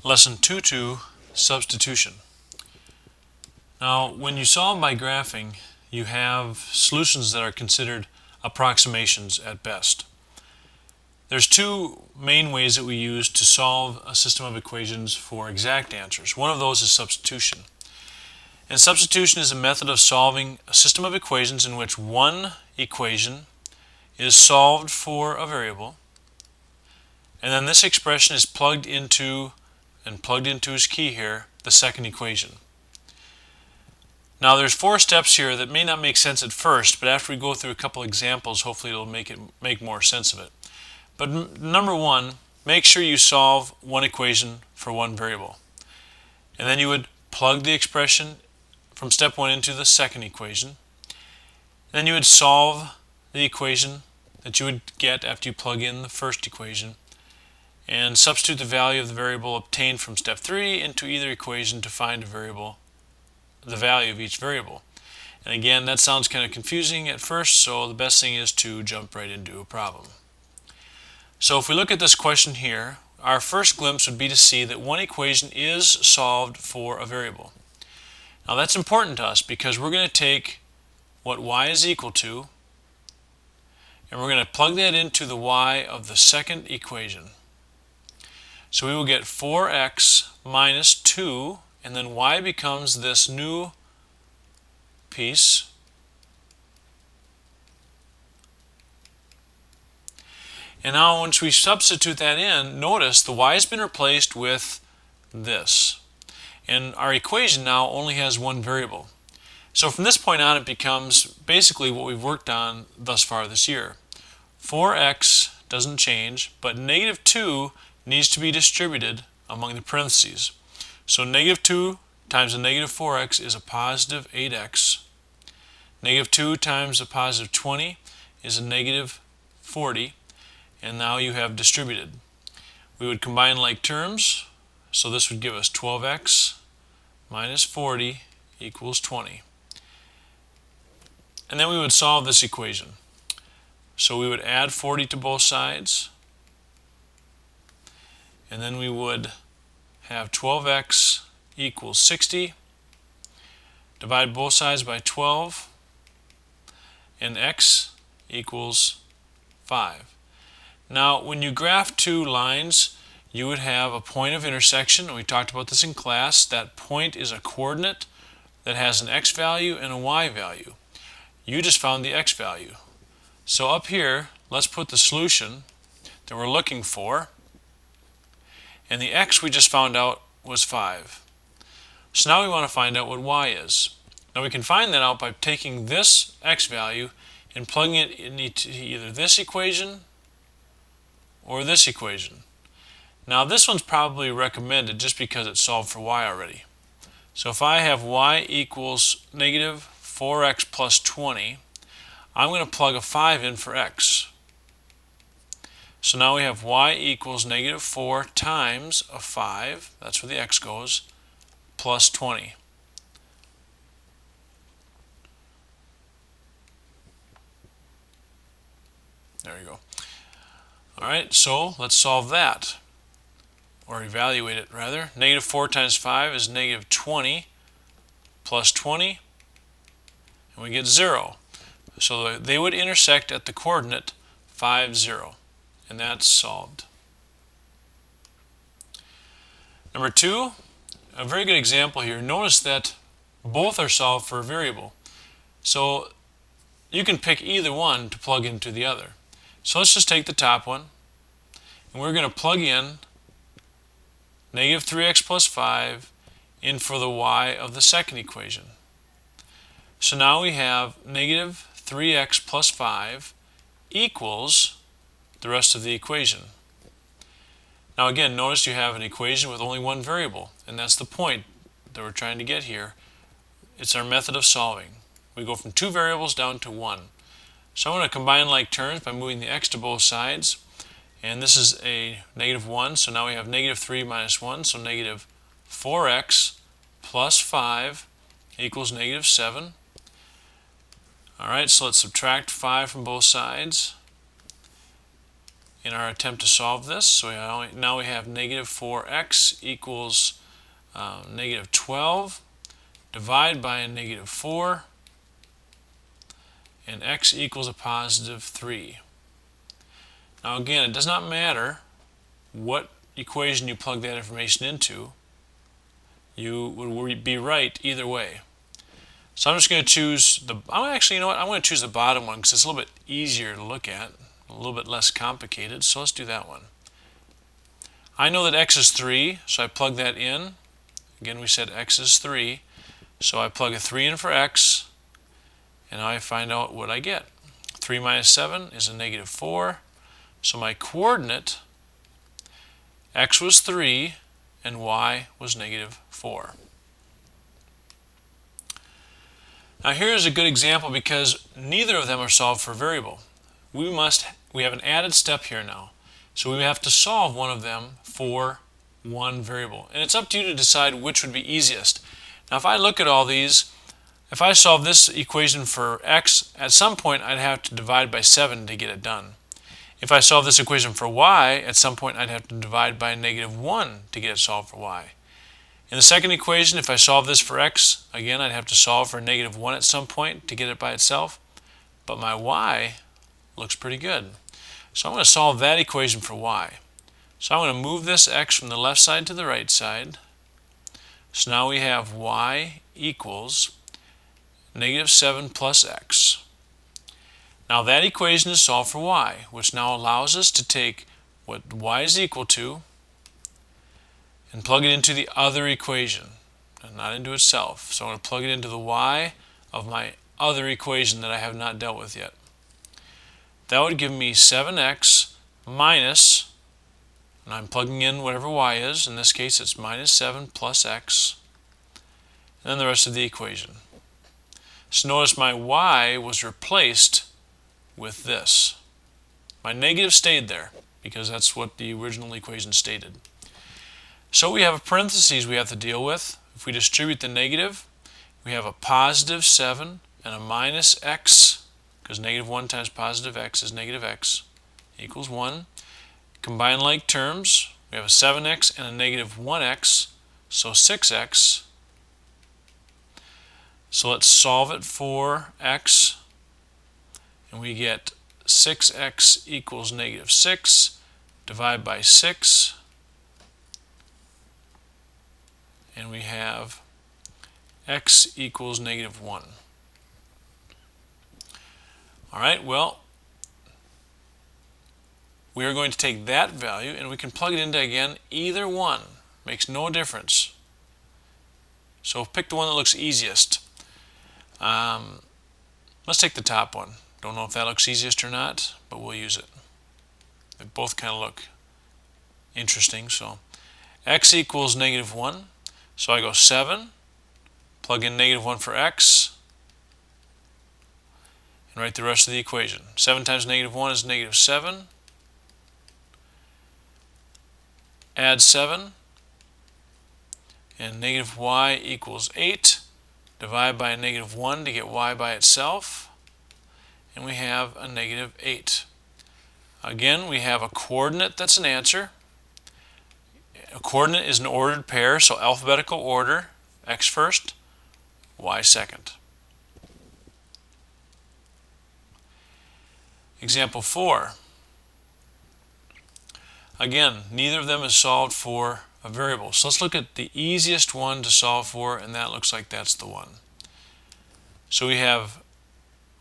Lesson 2.2, Substitution. Now, when you solve by graphing, you have solutions that are considered approximations at best. There's two main ways that we use to solve a system of equations for exact answers. One of those is substitution. And substitution is a method of solving a system of equations in which one equation is solved for a variable, and then this expression is plugged into is key here, the second equation. Now there's four steps here that may not make sense at first, but after we go through a couple examples, hopefully it'll make more sense of it. But number one, make sure you solve one equation for one variable. And then you would plug the expression from step one into the second equation. Then you would solve the equation that you would get after you plug in the first equation, and substitute the value of the variable obtained from step 3 into either equation to find the value of each variable. And again, that sounds kind of confusing at first, so the best thing is to jump right into a problem. So if we look at this question here, our first glimpse would be to see that one equation is solved for a variable. Now that's important to us because we're going to take what y is equal to, and we're going to plug that into the y of the second equation. So we will get 4x minus 2, and then y becomes this new piece. And now once we substitute that in, notice the y has been replaced with this. And our equation now only has one variable. So from this point on, it becomes basically what we've worked on thus far this year. 4x doesn't change, but negative 2 needs to be distributed among the parentheses. So negative 2 times a negative 4x is a positive 8x. Negative 2 times a positive 20 is a negative 40. And now you have distributed. We would combine like terms, so this would give us 12x minus 40 equals 20. And then we would solve this equation. So we would add 40 to both sides, and then we would have 12x equals 60, divide both sides by 12, and x equals 5. Now when you graph two lines, you would have a point of intersection, and we talked about this in class. That point is a coordinate that has an x value and a y value. You just found the x value. So up here, let's put the solution that we're looking for, and the x we just found out was 5. So now we want to find out what y is. Now we can find that out by taking this x value and plugging it into either this equation or this equation. Now this one's probably recommended just because it's solved for y already. So if I have y equals negative 4x plus 20, I'm going to plug a 5 in for x. So now we have y equals negative 4 times a 5, that's where the x goes, plus 20. There you go. Alright, so let's solve that, or evaluate it rather. Negative 4 times 5 is negative 20 plus 20, and we get 0. So they would intersect at the coordinate 5, 0. And that's solved. Number 2, a very good example here. Notice that both are solved for a variable. So you can pick either one to plug into the other. So let's just take the top one, and we're going to plug in negative 3x plus 5 in for the y of the second equation. So now we have negative 3x plus 5 equals the rest of the equation. Now again, notice you have an equation with only one variable, and that's the point that we're trying to get here. It's our method of solving. We go from two variables down to one. So I'm going to combine like terms by moving the x to both sides, and this is a negative 1, so now we have negative 3 minus 1, so negative 4x plus 5 equals negative 7. Alright, so let's subtract 5 from both sides. in our attempt to solve this. So now we have negative 4x equals negative 12. Divide by a negative 4. And x equals a positive 3. Now again, it does not matter what equation you plug that information into. You would be right either way. So I'm just going to choose actually, you know what? I'm going to choose the bottom one because it's a little bit easier to look at, a little bit less complicated. So let's do that one. I know that x is 3, so I plug that in. Again, we said x is 3, so I plug a 3 in for x, and now I find out what I get. 3 minus 7 is a negative 4. So my coordinate, x was 3 and y was negative 4. Now here's a good example because neither of them are solved for a variable. We have an added step here now. So we have to solve one of them for one variable. And it's up to you to decide which would be easiest. Now if I look at all these, if I solve this equation for x, at some point I'd have to divide by 7 to get it done. If I solve this equation for y, at some point I'd have to divide by negative 1 to get it solved for y. In the second equation, if I solve this for x, again I'd have to solve for negative 1 at some point to get it by itself. But my y looks pretty good. So I'm going to solve that equation for y. So I'm going to move this x from the left side to the right side. So now we have y equals negative 7 plus x. Now that equation is solved for y, which now allows us to take what y is equal to and plug it into the other equation, and not into itself. So I'm going to plug it into the y of my other equation that I have not dealt with yet. That would give me 7x minus, and I'm plugging in whatever y is. In this case, it's minus 7 plus x, and then the rest of the equation. So notice my y was replaced with this. My negative stayed there because that's what the original equation stated. So we have a parentheses we have to deal with. If we distribute the negative, we have a positive 7 and a minus x, because negative 1 times positive x is negative x, equals 1. Combine like terms, we have a 7x and a negative 1x, so 6x. So let's solve it for x, and we get 6x equals negative 6. Divide by 6, and we have x equals negative 1. All right, well, we are going to take that value and we can plug it into, again, either one. Makes no difference. So pick the one that looks easiest. Let's take the top one. Don't know if that looks easiest or not, but we'll use it. They both kind of look interesting. So x equals negative 1. So I go 7, plug in negative 1 for x, and write the rest of the equation. 7 times negative 1 is negative 7. Add 7, and negative y equals 8. Divide by a negative 1 to get y by itself, and we have a negative 8. Again, we have a coordinate that's an answer. A coordinate is an ordered pair, so alphabetical order, x first, y second. Example 4. Again, neither of them is solved for a variable. So let's look at the easiest one to solve for, and that looks like that's the one. So we're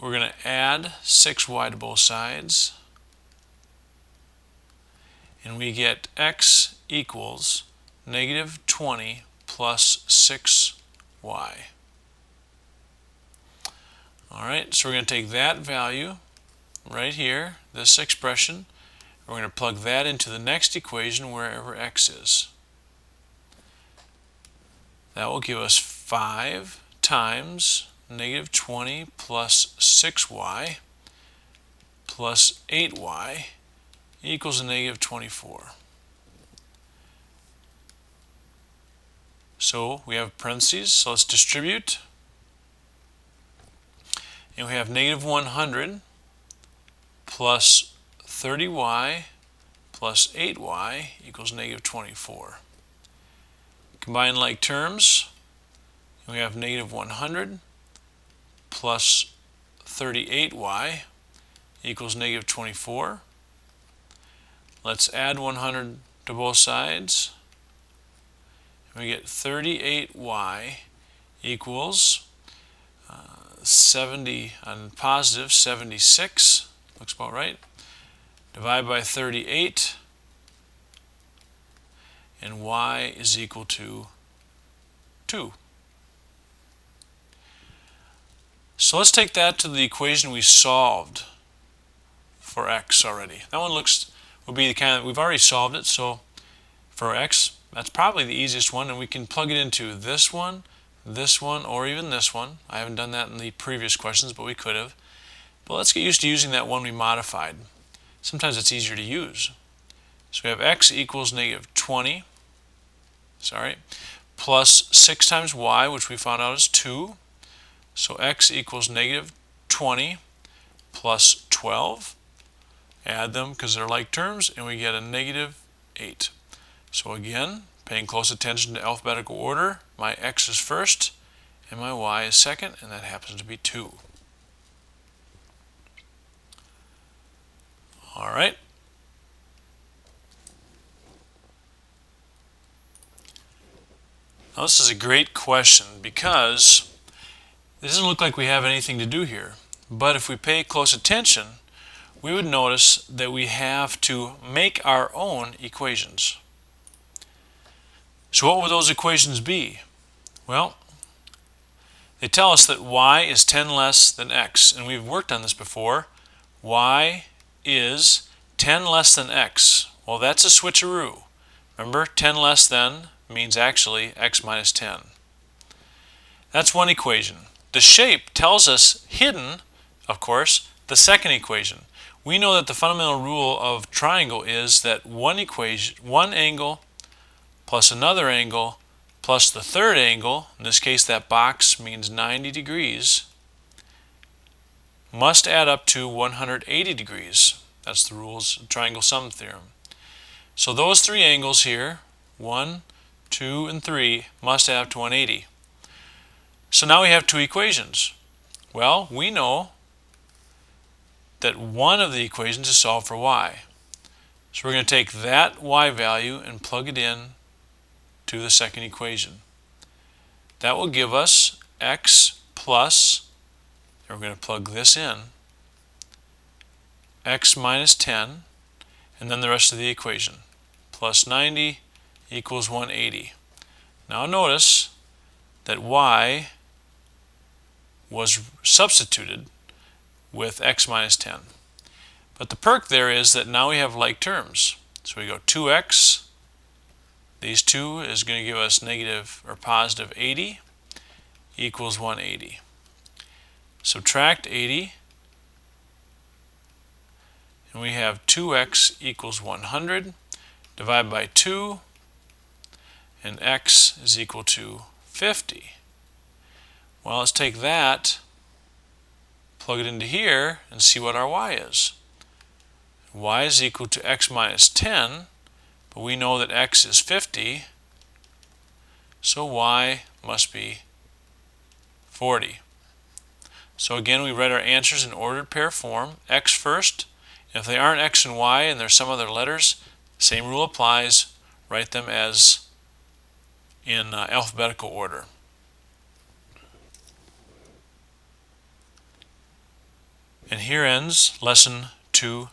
going to add 6y to both sides, and we get x equals negative 20 plus 6y. Alright, so we're going to take that value right here, this expression, we're going to plug that into the next equation wherever x is. That will give us 5 times negative 20 plus 6y plus 8y equals a negative 24. So we have parentheses, so let's distribute. And we have negative 100 plus 30y plus 8y equals negative 24. Combine like terms, and we have negative 100 plus 38y equals negative 24. Let's add 100 to both sides. And we get 38y equals 70 on positive 76. Looks about right. Divide by 38, and y is equal to 2. So let's take that to the equation we solved for x already. That one will be the kind of, we've already solved it, so for x, that's probably the easiest one, and we can plug it into this one, or even this one. I haven't done that in the previous questions, but we could have. But let's get used to using that one we modified. Sometimes it's easier to use. So we have x equals negative 20, plus 6 times y, which we found out is 2. So x equals negative 20 plus 12. Add them because they're like terms, and we get a negative 8. So again, paying close attention to alphabetical order, my x is first, and my y is second, and that happens to be 2. All right. Now this is a great question because it doesn't look like we have anything to do here. But if we pay close attention, we would notice that we have to make our own equations. So what would those equations be? Well, they tell us that y is 10 less than x, and we've worked on this before. Y is 10 less than x. Well, that's a switcheroo. Remember, 10 less than means actually x minus 10. That's one equation. The shape tells us, hidden, of course, the second equation. We know that the fundamental rule of triangle is that one angle plus another angle plus the third angle, in this case that box means 90 degrees, must add up to 180 degrees. That's the rules of triangle sum theorem. So those three angles here, 1, 2, and 3, must add up to 180. So now we have two equations. Well, we know that one of the equations is solved for y. So we're going to take that y value and plug it in to the second equation. That will give us x plus, and we're going to plug this in, x minus 10, and then the rest of the equation. Plus 90 equals 180. Now notice that y was substituted with x minus 10. But the perk there is that now we have like terms. So we go 2x, these two is going to give us negative or positive 80 equals 180. Subtract 80, and we have 2x equals 100. Divide by 2, and x is equal to 50. Well, let's take that, plug it into here, and see what our y is. Y is equal to x minus 10, but we know that x is 50, so y must be 40. So again, we write our answers in ordered pair form, x first. If they aren't x and y and there's some other letters, same rule applies. Write them as in alphabetical order. And here ends lesson 2-2.